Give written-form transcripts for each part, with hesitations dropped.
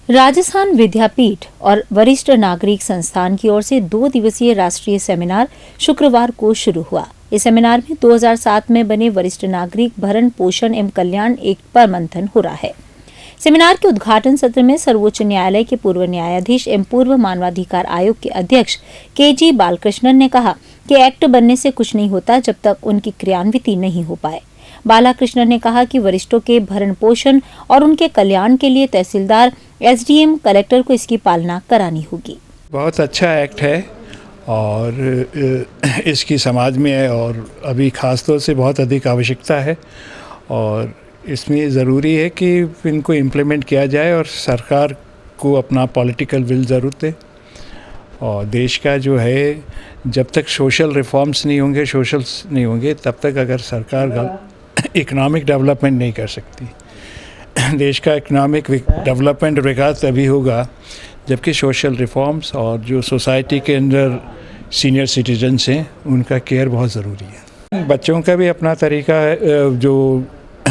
राजस्थान विद्यापीठ और वरिष्ठ नागरिक संस्थान की ओर से 2 दिवसीय राष्ट्रीय सेमिनार शुक्रवार को शुरू हुआ। इस सेमिनार में 2007 में बने वरिष्ठ नागरिक भरण पोषण एवं कल्याण एक्ट पर मंथन हो रहा है। सेमिनार के उद्घाटन सत्र में सर्वोच्च न्यायालय के पूर्व न्यायाधीश एवं पूर्व मानवाधिकार आयोग के अध्यक्ष के.जी. बालकृष्णन ने कहा कि एक्ट बनने से कुछ नहीं होता जब तक उनकी क्रियान्विति नहीं हो पाए। बालाकृष्णन ने कहा कि वरिष्ठों के भरण पोषण और उनके कल्याण के लिए तहसीलदार, एसडीएम, कलेक्टर को इसकी पालना करानी होगी। बहुत अच्छा एक्ट है और इसकी समाज में और अभी खास तौर से बहुत अधिक आवश्यकता है और इसमें ज़रूरी है कि इनको इम्प्लीमेंट किया जाए और सरकार को अपना पॉलिटिकल विल ज़रूरत है। और देश का जो है जब तक सोशल रिफॉर्म्स नहीं होंगे तब तक अगर सरकार इकोनॉमिक डेवलपमेंट नहीं कर सकती। देश का इकोनॉमिक डेवलपमेंट विकास तभी होगा जबकि सोशल रिफॉर्म्स और जो सोसाइटी के अंदर सीनियर सिटीजन्स हैं उनका केयर बहुत ज़रूरी है। बच्चों का भी अपना तरीका है, जो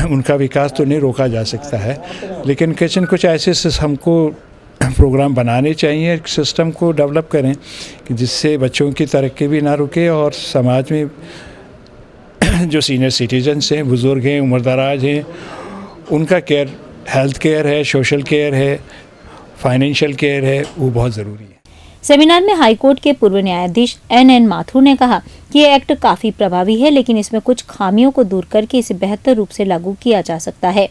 उनका विकास तो नहीं रोका जा सकता है, लेकिन कुछ ऐसे हमको प्रोग्राम बनाने चाहिए, एक सिस्टम को डेवलप करें कि जिससे बच्चों की तरक्की भी ना रुके और समाज में जो सीनियर सिटीजन्स हैं, बुज़ुर्ग हैं, उम्रदराज हैं, उनका केयर, हेल्थ केयर है, सोशल केयर है, फाइनेंशियल केयर है, वो बहुत ज़रूरी है। सेमिनार में हाईकोर्ट के पूर्व न्यायाधीश एन माथुर ने कहा कि ये एक्ट काफी प्रभावी है, लेकिन इसमें कुछ खामियों को दूर करके इसे बेहतर रूप से लागू किया जा सकता है।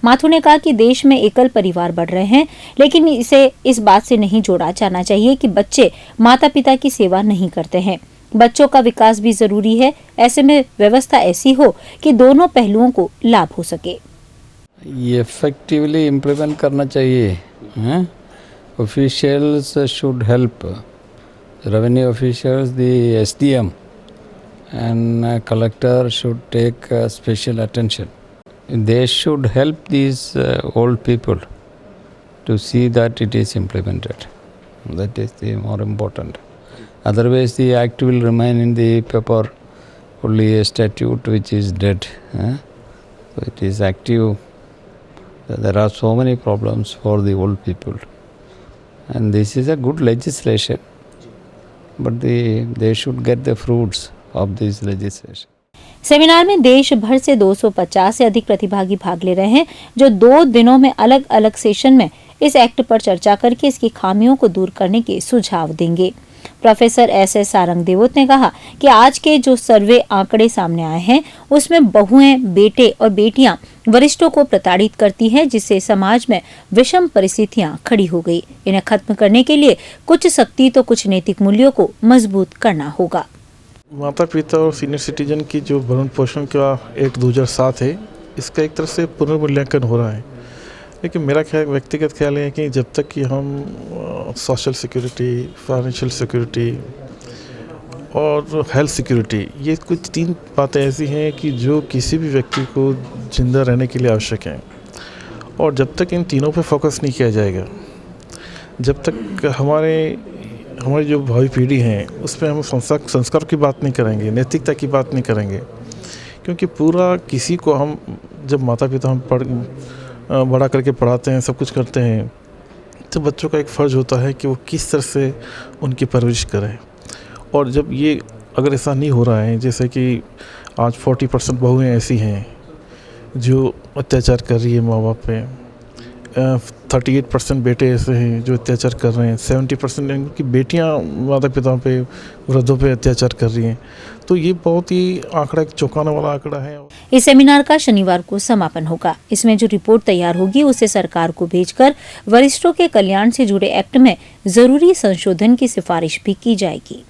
माथुर ने कहा कि देश में एकल परिवार बढ़ रहे हैं, लेकिन इसे इस बात से नहीं जोड़ा जाना चाहिए कि बच्चे माता पिता की सेवा नहीं करते हैं। बच्चों का विकास भी जरूरी है। ऐसे में व्यवस्था ऐसी हो कि दोनों पहलुओं को लाभ हो सके। ये इफेक्टिवली इम्प्लीमेंट करना चाहिए। Officials should help. Revenue officials, the SDM and collector should take special attention. They should help these old people to see that it is implemented. That is the more important. Otherwise, the act will remain in the paper, only a statute which is dead. So it is active. There are so many problems for the old people. And this is a good legislation, but they should get the fruits of this legislation. Seminar में देश भर से 250 से अधिक प्रतिभागी भाग ले रहे हैं, जो 2 दिनों में अलग अलग सेशन में इस एक्ट पर चर्चा करके इसकी खामियों को दूर करने के सुझाव देंगे। प्रोफेसर एस सारंग देवोत ने कहा कि आज के जो सर्वे आंकड़े सामने आए हैं उसमें बहुएं, बेटे और बेटियां वरिष्ठों को प्रताड़ित करती हैं, जिससे समाज में विषम परिस्थितियां खड़ी हो गई। इन्हें खत्म करने के लिए कुछ सख्ती तो कुछ नैतिक मूल्यों को मजबूत करना होगा। माता पिता और सीनियर सिटीजन की जो भरण पोषण का एक्ट 2007 है, इसका एक तरह से पुनर्मूल्यांकन हो रहा है, लेकिन मेरा व्यक्तिगत ख्याल है कि जब तक कि हम सोशल सिक्योरिटी, फाइनेंशियल सिक्योरिटी और हेल्थ सिक्योरिटी, ये कुछ 3 बातें ऐसी हैं कि जो किसी भी व्यक्ति को जिंदा रहने के लिए आवश्यक हैं, और जब तक इन तीनों पे फोकस नहीं किया जाएगा, जब तक हमारी जो भावी पीढ़ी है उस पर हम संस्कार की बात नहीं करेंगे, नैतिकता की बात नहीं करेंगे, क्योंकि पूरा किसी को हम जब माता पिता हम बड़ा करके पढ़ाते हैं, सब कुछ करते हैं, तो बच्चों का एक फ़र्ज़ होता है कि वो किस तरह से उनकी परवरिश करें। और जब ये अगर ऐसा नहीं हो रहा है, जैसे कि आज 40% बहुएँ ऐसी हैं जो अत्याचार कर रही है माँ बाप पे, 38% बेटे ऐसे हैं जो अत्याचार कर रहे हैं, 70% की बेटियां माता पिता पे, वृद्धों पे अत्याचार कर रही हैं, तो ये बहुत ही आंकड़ा, एक चौंकाने वाला आंकड़ा है। इस सेमिनार का शनिवार को समापन होगा। इसमें जो रिपोर्ट तैयार होगी उसे सरकार को भेजकर वरिष्ठों के कल्याण से जुड़े एक्ट में जरूरी संशोधन की सिफारिश भी की जाएगी।